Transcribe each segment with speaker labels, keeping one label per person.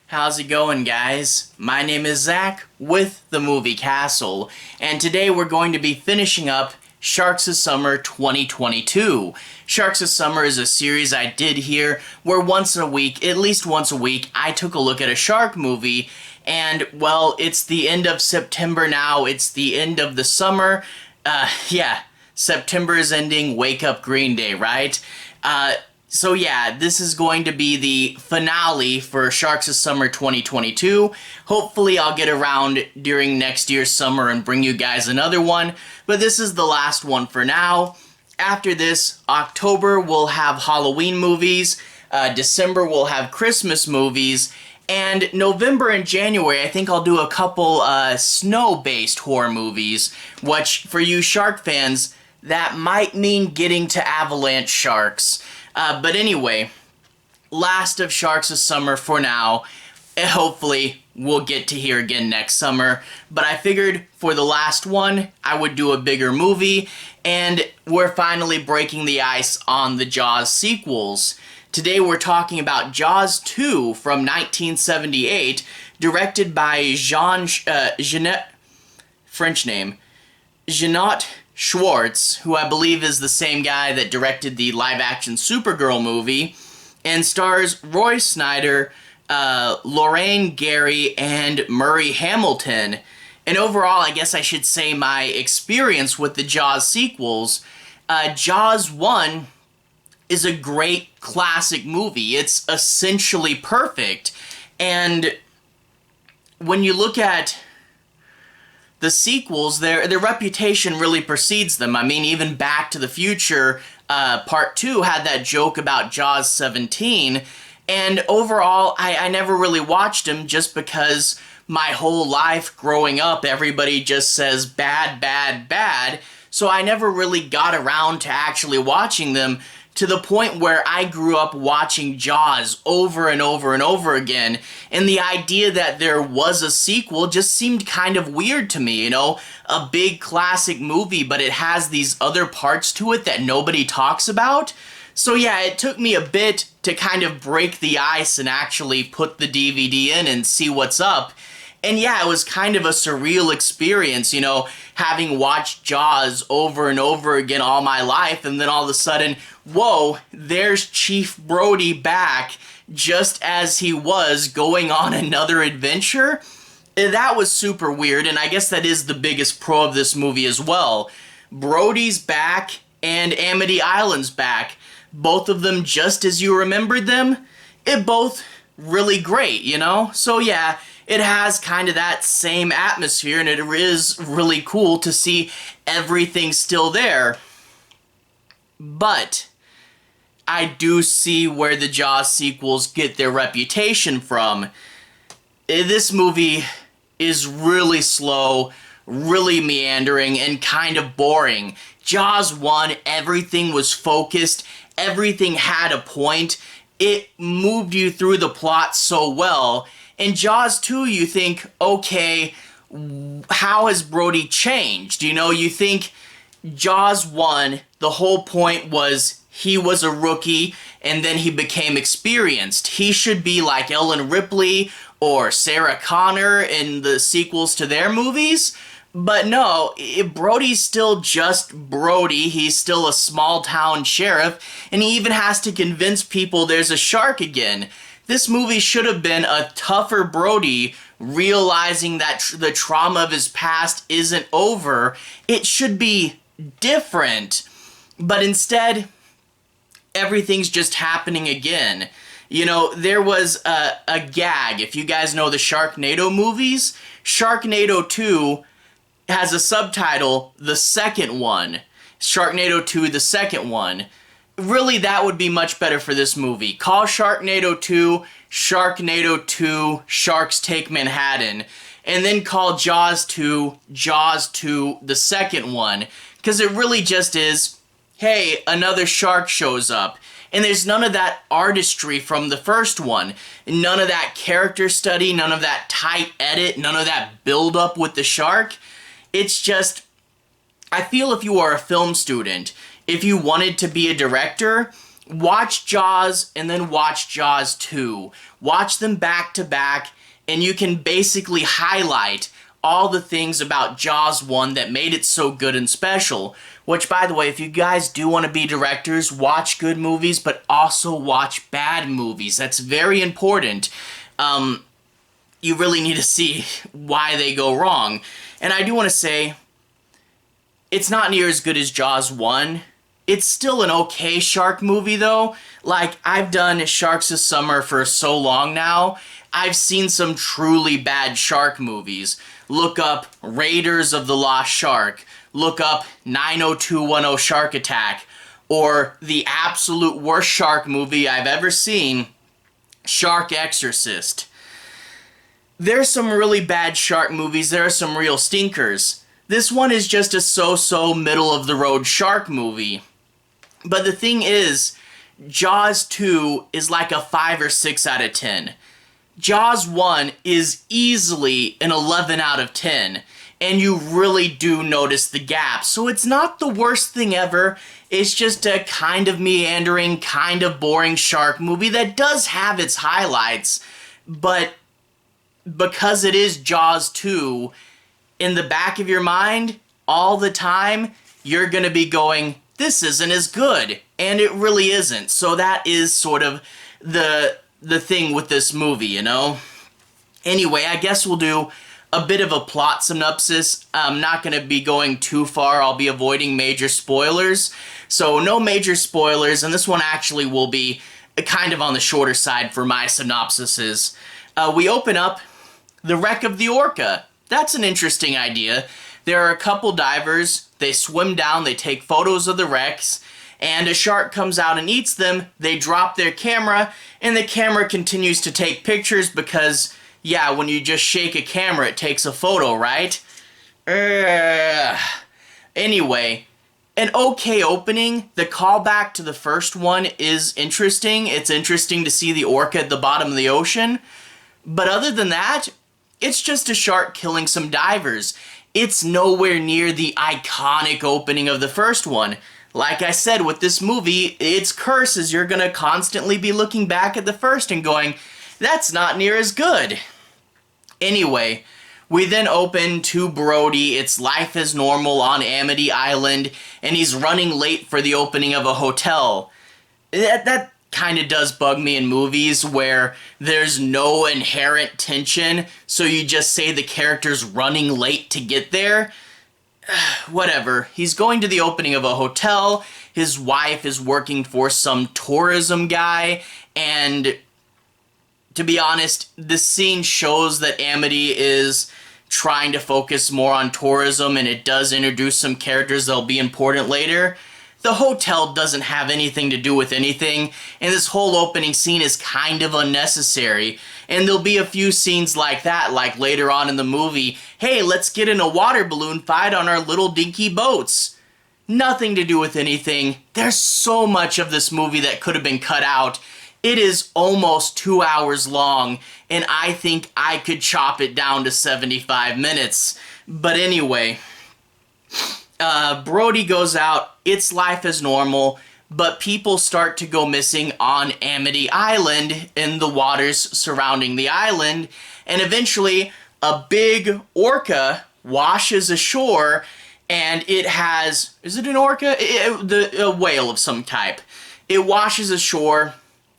Speaker 1: How's it going, guys? My name is Zach with the Movie Castle, and today we're going to be finishing up Sharks of Summer 2022. Sharks of Summer is a series I did here where once a week, at least once a week, I took a look at a shark movie, and well, it's the end of September now, it's the end of the summer. September is ending, wake up Green Day, right? So yeah, this is going to be the finale for Sharks of Summer 2022. Hopefully I'll get around during next year's summer and bring you guys another one, but this is the last one for now. After this, October we'll have Halloween movies, December we'll have Christmas movies, and November and January I think I'll do a couple snow-based horror movies, which for you shark fans, that might mean getting to avalanche sharks. But anyway, last of Sharks of Summer for now. Hopefully, we'll get to here again next summer. But I figured for the last one, I would do a bigger movie. And we're finally breaking the ice on the Jaws sequels. Today we're talking about Jaws 2 from 1978, directed by Jeannot Szwarc, who I believe is the same guy that directed the live-action Supergirl movie, and stars Roy Scheider, Lorraine Gary, and Murray Hamilton. And overall, I guess I should say my experience with the Jaws sequels, Jaws 1 is a great classic movie. It's essentially perfect. And when you look at the sequels, their reputation really precedes them. I mean, even Back to the Future Part 2 had that joke about Jaws 17, and overall, I never really watched them just because my whole life growing up, everybody just says bad, bad, bad, so I never really got around to actually watching them, to the point where I grew up watching Jaws over and over and over again, and the idea that there was a sequel just seemed kind of weird to me, you know? A big classic movie, but it has these other parts to it that nobody talks about. So yeah, it took me a bit to kind of break the ice and actually put the DVD in and see what's up. And yeah, it was kind of a surreal experience, you know, having watched Jaws over and over again all my life, and then all of a sudden, whoa, there's Chief Brody back, just as he was going on another adventure. That was super weird, and I guess that is the biggest pro of this movie as well. Brody's back, and Amity Island's back. Both of them just as you remembered them. It both really great, you know? So yeah, it has kind of that same atmosphere, and it is really cool to see everything still there. But I do see where the Jaws sequels get their reputation from. This movie is really slow, really meandering, and kind of boring. Jaws 1, everything was focused, everything had a point, it moved you through the plot so well. In Jaws 2, you think, okay, how has Brody changed? You know, you think Jaws 1, the whole point was he was a rookie and then he became experienced. He should be like Ellen Ripley or Sarah Connor in the sequels to their movies. But no, Brody's still just Brody. He's still a small-town sheriff, and he even has to convince people there's a shark again. This movie should have been a tougher Brody, realizing that the trauma of his past isn't over. It should be different. But instead, everything's just happening again. You know, there was a gag. If you guys know the Sharknado movies, Sharknado 2 has a subtitle, The Second One. Sharknado 2, The Second One. Really, that would be much better for this movie. Call Sharknado 2, Sharknado 2, Sharks Take Manhattan. And then call Jaws 2, Jaws 2, The Second One. Because it really just is, hey, another shark shows up. And there's none of that artistry from the first one. None of that character study, none of that tight edit, none of that build-up with the shark. It's just, I feel if you are a film student, if you wanted to be a director, watch Jaws and then watch Jaws 2. Watch them back to back, and you can basically highlight all the things about Jaws 1 that made it so good and special. Which, by the way, if you guys do want to be directors, watch good movies, but also watch bad movies. That's very important. You really need to see why they go wrong. And I do want to say, it's not near as good as Jaws 1. It's still an okay shark movie, though. Like, I've done Sharks This Summer for so long now, I've seen some truly bad shark movies. Look up Raiders of the Lost Shark. Look up 90210 Shark Attack. Or the absolute worst shark movie I've ever seen, Shark Exorcist. There's some really bad shark movies. There are some real stinkers. This one is just a so-so middle-of-the-road shark movie. But the thing is, Jaws 2 is like a 5 or 6 out of 10. Jaws 1 is easily an 11 out of 10. And you really do notice the gap. So it's not the worst thing ever. It's just a kind of meandering, kind of boring shark movie that does have its highlights. But because it is Jaws 2, in the back of your mind, all the time, you're going to be going, this isn't as good. And it really isn't. So that is sort of the thing with this movie, you know? Anyway, I guess we'll do a bit of a plot synopsis. I'm not going to be going too far. I'll be avoiding major spoilers. So no major spoilers, and this one actually will be kind of on the shorter side for my synopsises. We open up the wreck of the Orca. That's an interesting idea. There are a couple divers. They swim down, they take photos of the wrecks, and a shark comes out and eats them. They drop their camera, and the camera continues to take pictures because, yeah, when you just shake a camera, it takes a photo, right? Anyway, an okay opening. The callback to the first one is interesting. It's interesting to see the orca at the bottom of the ocean. But other than that, it's just a shark killing some divers. It's nowhere near the iconic opening of the first one. Like I said, with this movie, its curse is you're gonna constantly be looking back at the first and going, that's not near as good. Anyway, we then open to Brody. It's life as normal on Amity Island, and he's running late for the opening of a hotel. That kind of does bug me in movies where there's no inherent tension, so you just say the character's running late to get there. Whatever. He's going to the opening of a hotel. His wife is working for some tourism guy, and to be honest, this scene shows that Amity is trying to focus more on tourism, and it does introduce some characters that'll be important later. The hotel doesn't have anything to do with anything, and this whole opening scene is kind of unnecessary. And there'll be a few scenes like that, like later on in the movie, hey, let's get in a water balloon fight on our little dinky boats. Nothing to do with anything. There's so much of this movie that could have been cut out. It is almost 2 hours long, and I think I could chop it down to 75 minutes. But anyway, Brody goes out, it's life as normal, but people start to go missing on Amity Island in the waters surrounding the island, and eventually a big orca washes ashore, and it has, is it an orca? A whale of some type. It washes ashore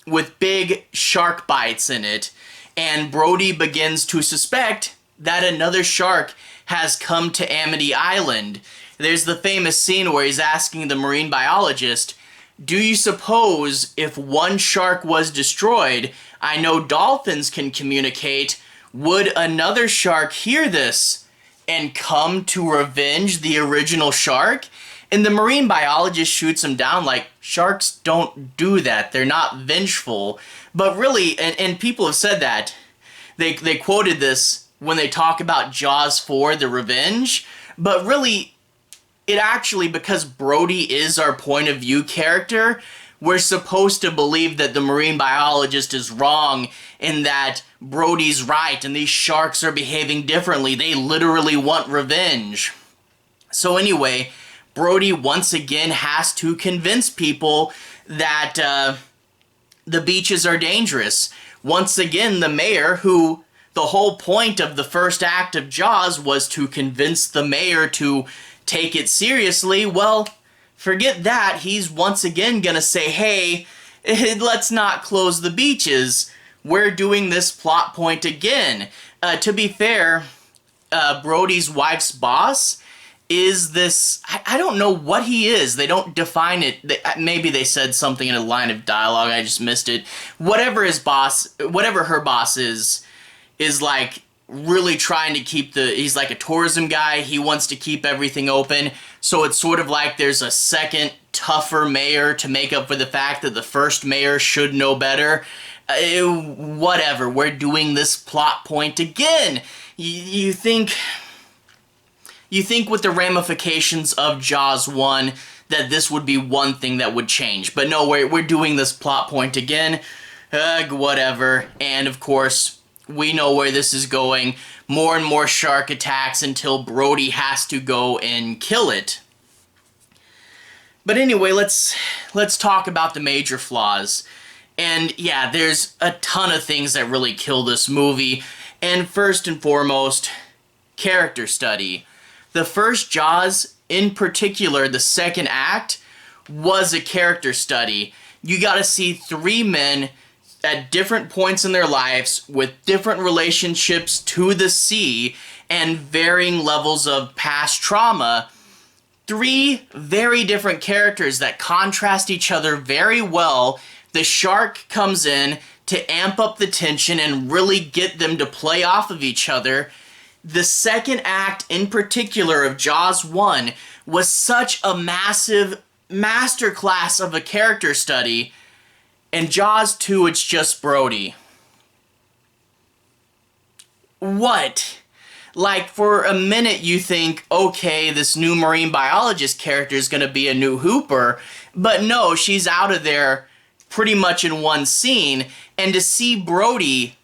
Speaker 1: with big shark bites in it, and Brody begins to suspect that another shark has come to Amity Island. There's the famous scene where he's asking the marine biologist, do you suppose if one shark was destroyed, I know dolphins can communicate, would another shark hear this and come to revenge the original shark? And the marine biologist shoots him down like, sharks don't do that. They're not vengeful. But really, and people have said that, they quoted this when they talk about Jaws 4, The Revenge, but really, it actually, because Brody is our point of view character, we're supposed to believe that the marine biologist is wrong and that Brody's right and these sharks are behaving differently. They literally want revenge. So anyway, Brody once again has to convince people that the beaches are dangerous. Once again, the mayor, who the whole point of the first act of Jaws was to convince the mayor to take it seriously, well, forget that. He's once again gonna say, hey, let's not close the beaches. We're doing this plot point again. To be fair, Brody's wife's boss is this, I don't know what he is. They don't define it. Maybe they said something in a line of dialogue. I just missed it. Whatever her boss is like really trying to keep he's like a tourism guy. He wants to keep everything open. So it's sort of like there's a second, tougher mayor to make up for the fact that the first mayor should know better. Whatever, we're doing this plot point again. You think with the ramifications of Jaws 1 that this would be one thing that would change. But no, we're doing this plot point again. Whatever. And of course, we know where this is going. More and more shark attacks until Brody has to go and kill it. But anyway, let's talk about the major flaws. And yeah, there's a ton of things that really kill this movie. And first and foremost, character study. The first Jaws, in particular, the second act, was a character study. You gotta see three men at different points in their lives with different relationships to the sea and varying levels of past trauma. Three very different characters that contrast each other very well. The shark comes in to amp up the tension and really get them to play off of each other. The second act in particular of Jaws 1 was such a massive masterclass of a character study. And Jaws 2, it's just Brody. What? Like, for a minute you think, okay, this new marine biologist character is going to be a new Hooper, but no, she's out of there pretty much in one scene, and to see Brody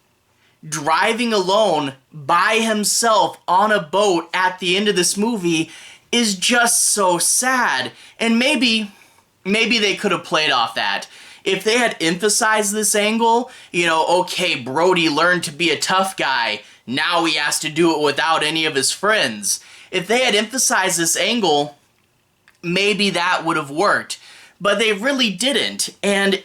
Speaker 1: driving alone by himself on a boat at the end of this movie is just so sad. And maybe they could have played off that. If they had emphasized this angle, okay, Brody learned to be a tough guy, now he has to do it without any of his friends. If they had emphasized this angle, maybe that would have worked. But they really didn't, and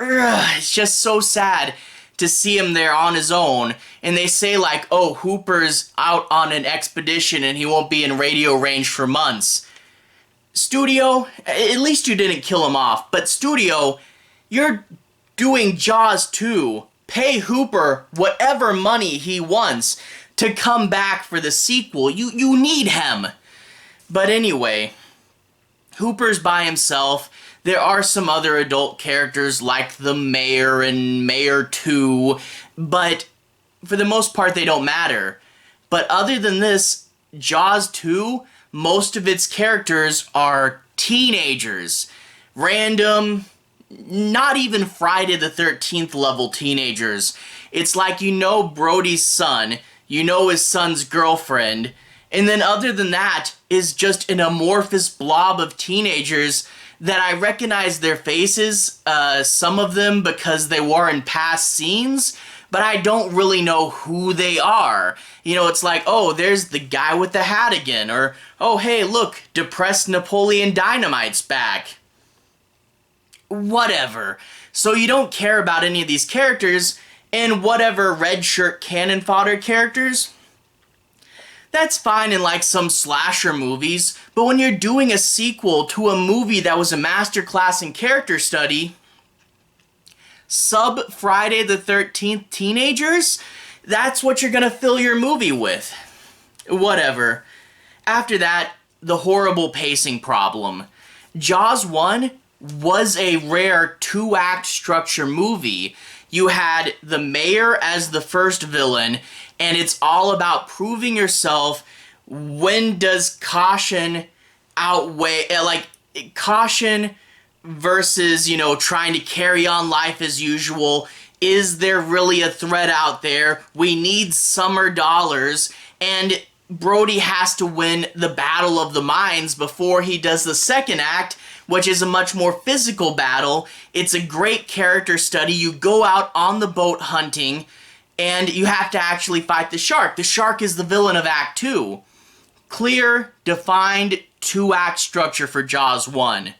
Speaker 1: it's just so sad to see him there on his own. And they say like, oh, Hooper's out on an expedition and he won't be in radio range for months. Studio, at least you didn't kill him off, but studio, you're doing Jaws 2. Pay Hooper whatever money he wants to come back for the sequel. You need him. But anyway, Hooper's by himself. There are some other adult characters like the Mayor and Mayor 2, but for the most part they don't matter. But other than this, Jaws 2, most of its characters are teenagers. Random, not even Friday the 13th level teenagers. It's like Brody's son, his son's girlfriend, and then other than that is just an amorphous blob of teenagers that I recognize their faces, some of them because they were in past scenes, but I don't really know who they are. It's like, oh, there's the guy with the hat again, or, oh, hey, look, depressed Napoleon Dynamite's back. Whatever. So you don't care about any of these characters, and whatever red shirt cannon fodder characters, that's fine in like some slasher movies, but when you're doing a sequel to a movie that was a masterclass in character study, sub Friday the 13th teenagers, that's what you're gonna fill your movie with. Whatever. After that, the horrible pacing problem. Jaws 1 was a rare two-act structure movie. You had the mayor as the first villain, and it's all about proving yourself. When does caution outweigh, caution versus, trying to carry on life as usual? Is there really a threat out there? We need summer dollars. And Brody has to win the Battle of the Minds before he does the second act, which is a much more physical battle. It's a great character study. You go out on the boat hunting, and you have to actually fight the shark. The shark is the villain of Act 2. Clear, defined, two-act structure for Jaws 1.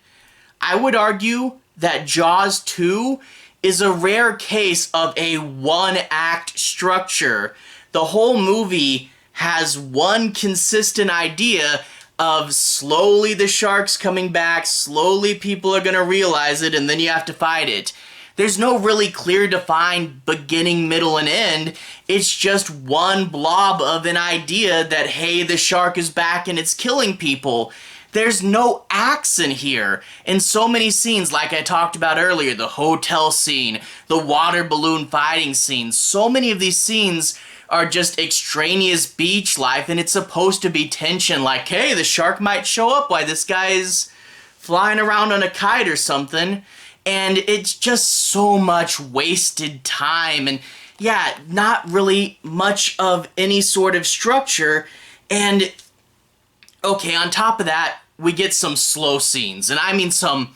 Speaker 1: I would argue that Jaws 2 is a rare case of a one-act structure. The whole movie has one consistent idea of slowly the shark's coming back, slowly people are going to realize it, and then you have to fight it. There's no really clear defined beginning, middle, and end. It's just one blob of an idea that, hey, the shark is back and it's killing people. There's no acts in here. In so many scenes, like I talked about earlier, the hotel scene, the water balloon fighting scene, so many of these scenes are just extraneous beach life, and it's supposed to be tension, like, hey, the shark might show up while this guy's flying around on a kite or something, and it's just so much wasted time, and yeah, not really much of any sort of structure, and okay, on top of that, we get some slow scenes, and I mean some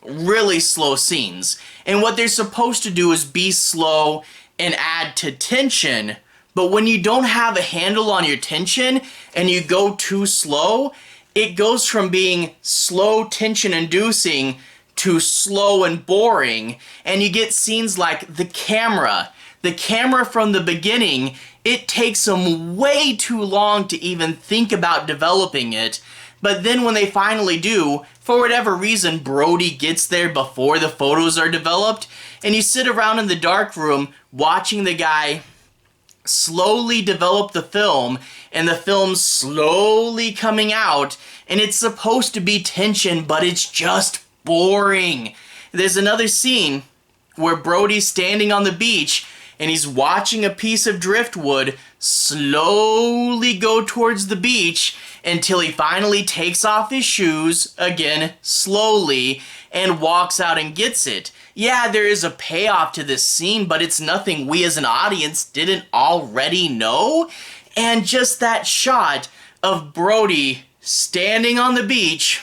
Speaker 1: really slow scenes, and what they're supposed to do is be slow and add to tension. But when you don't have a handle on your tension and you go too slow, it goes from being slow, tension-inducing to slow and boring. And you get scenes like the camera. The camera from the beginning, it takes them way too long to even think about developing it. But then when they finally do, for whatever reason, Brody gets there before the photos are developed. And you sit around in the dark room watching the guy slowly develop the film, and the film's slowly coming out, and it's supposed to be tension, but it's just boring. There's another scene where Brody's standing on the beach, and he's watching a piece of driftwood slowly go towards the beach until he finally takes off his shoes, again, slowly, and walks out and gets it. Yeah, there is a payoff to this scene, but it's nothing we as an audience didn't already know. And just that shot of Brody standing on the beach,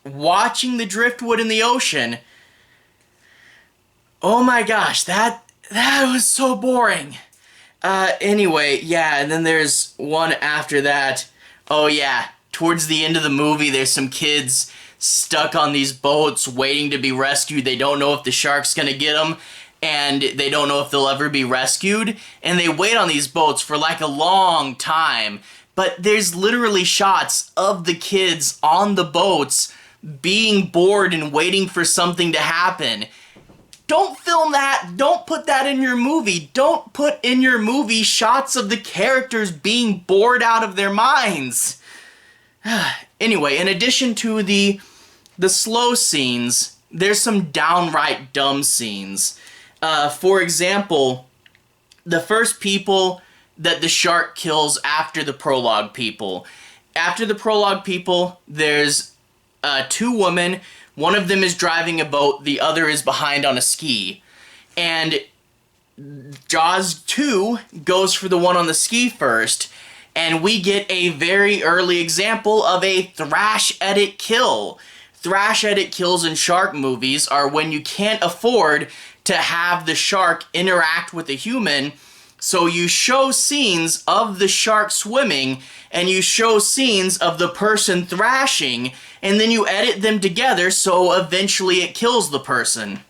Speaker 1: watching the driftwood in the ocean. Oh my gosh, that was so boring. Anyway, yeah, and then there's one after that. Oh yeah, towards the end of the movie, there's some kids stuck on these boats waiting to be rescued. They don't know if the shark's gonna get them, and they don't know if they'll ever be rescued, and they wait on these boats for like a long time. But there's literally shots of the kids on the boats being bored and waiting for something to happen. Don't film that. Don't put that in your movie. Don't put in your movie shots of the characters being bored out of their minds. Anyway, in addition to the slow scenes, there's some downright dumb scenes. For example, the first people that the shark kills after the prologue people. After the prologue people, there's two women. One of them is driving a boat, the other is behind on a ski. And Jaws 2 goes for the one on the ski first, and we get a very early example of a thrash edit kill. Thrash edit kills in shark movies are when you can't afford to have the shark interact with a human, so you show scenes of the shark swimming, and you show scenes of the person thrashing, and then you edit them together so eventually it kills the person.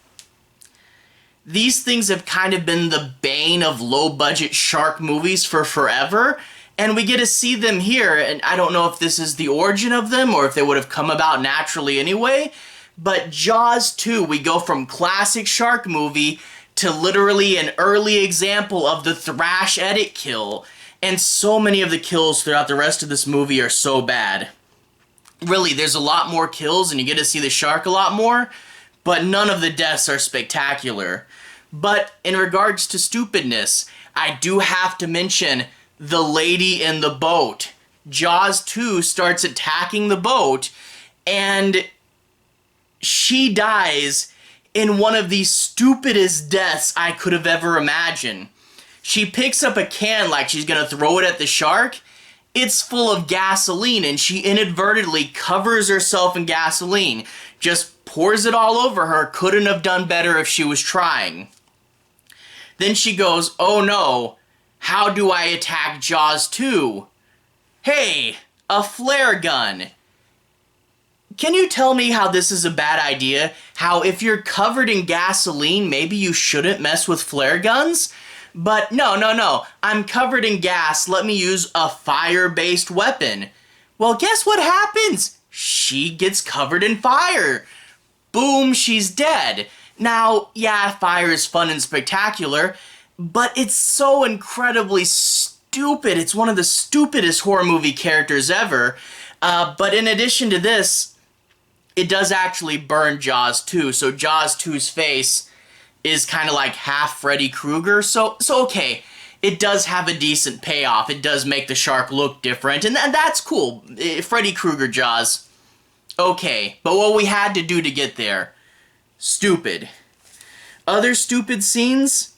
Speaker 1: These things have kind of been the bane of low-budget shark movies for forever, and we get to see them here, and I don't know if this is the origin of them or if they would have come about naturally anyway, but Jaws 2, we go from classic shark movie to literally an early example of the thrash edit kill, and so many of the kills throughout the rest of this movie are so bad. Really, there's a lot more kills and you get to see the shark a lot more, but none of the deaths are spectacular. But in regards to stupidness, I do have to mention the lady in the boat. Jaws 2 starts attacking the boat, and she dies in one of the stupidest deaths I could have ever imagined. She picks up a can like she's gonna throw it at the shark, it's full of gasoline, and she inadvertently covers herself in gasoline. Just pours it all over her. Couldn't have done better if she was trying. Then she goes, oh no, how do I attack Jaws 2? Hey, a flare gun. Can you tell me how this is a bad idea? How if you're covered in gasoline, maybe you shouldn't mess with flare guns? But no, I'm covered in gas, let me use a fire-based weapon. Well, guess what happens? She gets covered in fire. Boom, she's dead. Now, yeah, fire is fun and spectacular, but it's so incredibly stupid. It's one of the stupidest horror movie characters ever. But in addition to this, it does actually burn Jaws 2. So Jaws 2's face is kind of like half Freddy Krueger. So okay, it does have a decent payoff. It does make the shark look different, and that's cool. Freddy Krueger Jaws. Okay, but what we had to do to get there. Stupid. Other stupid scenes?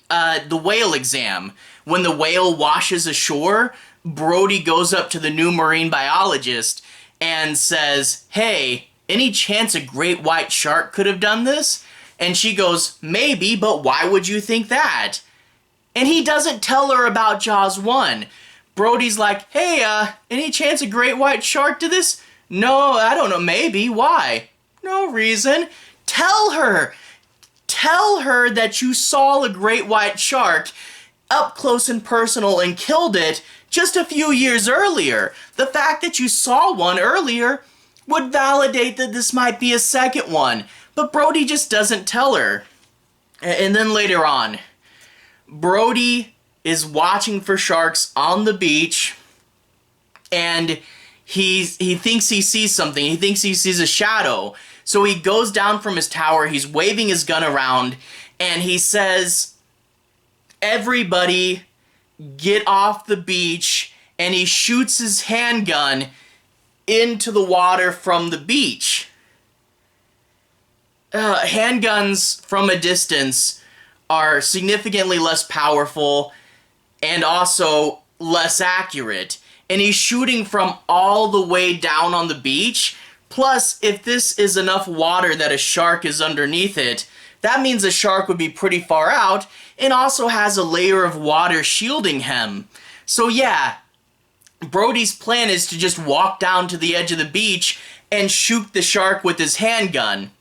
Speaker 1: The whale exam. When the whale washes ashore, Brody goes up to the new marine biologist and says, hey, any chance a great white shark could have done this? And she goes, maybe, but why would you think that? And he doesn't tell her about Jaws 1. Brody's like, hey, any chance a great white shark did this? No, I don't know, maybe, why? No reason. Tell her that you saw a great white shark up close and personal and killed it just a few years earlier. The fact that you saw one earlier would validate that this might be a second one. But Brody just doesn't tell her. And then later on, Brody is watching for sharks on the beach, and he thinks he sees something. He thinks he sees a shadow. So he goes down from his tower, he's waving his gun around, and he says, everybody get off the beach, and he shoots his handgun into the water from the beach. Handguns from a distance are significantly less powerful and also less accurate. And he's shooting from all the way down on the beach. Plus, if this is enough water that a shark is underneath it, that means a shark would be pretty far out and also has a layer of water shielding him. So yeah, Brody's plan is to just walk down to the edge of the beach and shoot the shark with his handgun.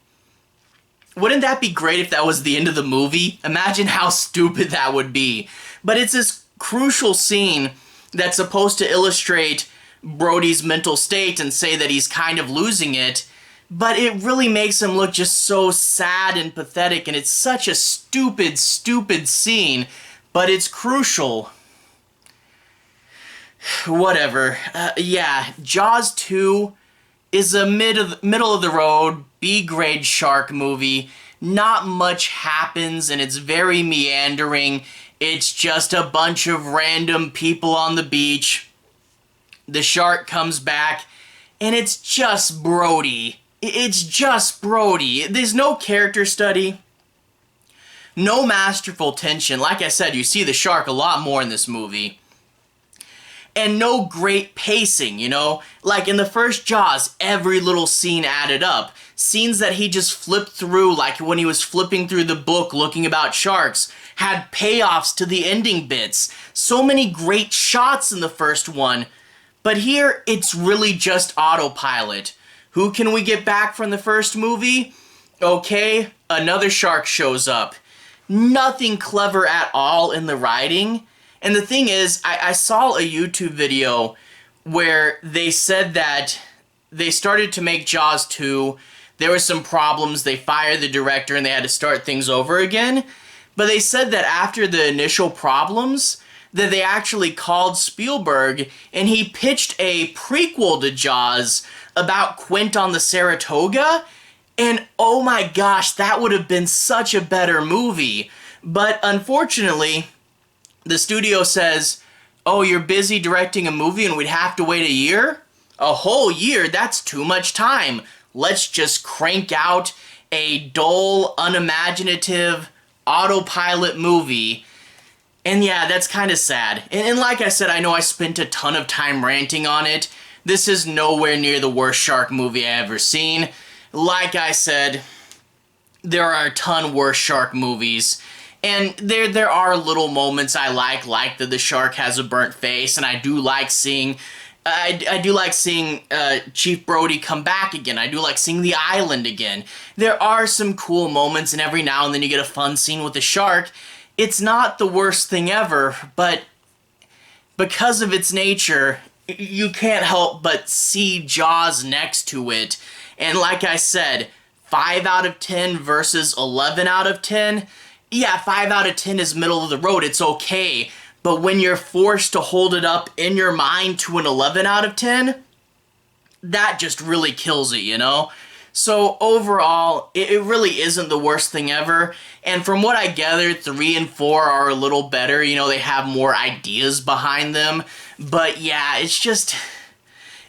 Speaker 1: Wouldn't that be great if that was the end of the movie? Imagine how stupid that would be. But it's this crucial scene that's supposed to illustrate Brody's mental state and say that he's kind of losing it, but it really makes him look just so sad and pathetic, and it's such a stupid scene, but it's crucial. Whatever. Yeah, Jaws 2 is a middle of the road, B-grade shark movie. Not much happens, and it's very meandering. It's just a bunch of random people on the beach. The shark comes back, and it's just Brody. It's just Brody. There's no character study, no masterful tension. Like I said, you see the shark a lot more in this movie. And no great pacing, you know? Like in the first Jaws, every little scene added up. Scenes that he just flipped through, like when he was flipping through the book looking about sharks, had payoffs to the ending bits. So many great shots in the first one. But here, it's really just autopilot. Who can we get back from the first movie? Okay, another shark shows up. Nothing clever at all in the writing. And the thing is, I saw a YouTube video where they said that they started to make Jaws 2. There were some problems. They fired the director and they had to start things over again. But they said that after the initial problems, that they actually called Spielberg and he pitched a prequel to Jaws about Quint on the Saratoga. And oh my gosh, that would have been such a better movie. But unfortunately, the studio says, oh, you're busy directing a movie and we'd have to wait a year? A whole year? That's too much time. Let's just crank out a dull, unimaginative, autopilot movie. And yeah, that's kind of sad. And like I said, I know I spent a ton of time ranting on it. This is nowhere near the worst shark movie I ever seen. Like I said, there are a ton worse shark movies. And there are little moments I like that the shark has a burnt face, and I do like seeing Chief Brody come back again. I do like seeing the island again. There are some cool moments, and every now and then you get a fun scene with the shark. It's not the worst thing ever, but because of its nature, you can't help but see Jaws next to it. And like I said, 5 out of 10 versus 11 out of 10. Yeah, 5 out of 10 is middle of the road. It's okay. But when you're forced to hold it up in your mind to an 11 out of 10, that just really kills it, you know? So overall, it really isn't the worst thing ever. And from what I gathered, 3 and 4 are a little better. You know, they have more ideas behind them. But yeah,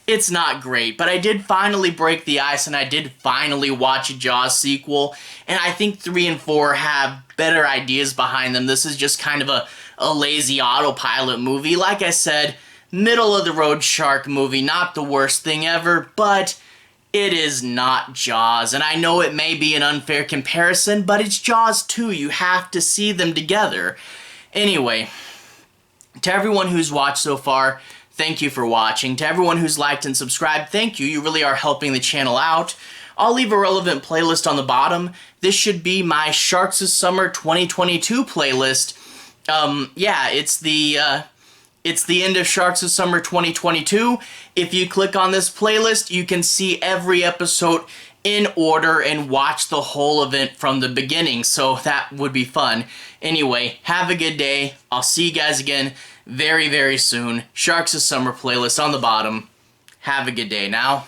Speaker 1: it's not great. But I did finally break the ice, and I did finally watch a Jaws sequel. And I think 3 and 4 have better ideas behind them. This is just kind of a lazy autopilot movie. Like I said, middle of the road shark movie, not the worst thing ever, but it is not Jaws. And I know it may be an unfair comparison, but it's Jaws 2. You have to see them together. Anyway, to everyone who's watched so far, thank you for watching. To everyone who's liked and subscribed, thank you. You really are helping the channel out. I'll leave a relevant playlist on the bottom. This should be my Sharks of Summer 2022 playlist. Yeah, it's the end of Sharks of Summer 2022. If you click on this playlist, you can see every episode in order and watch the whole event from the beginning, so that would be fun. Anyway, have a good day. I'll see you guys again very, very soon. Sharks of Summer playlist on the bottom. Have a good day now.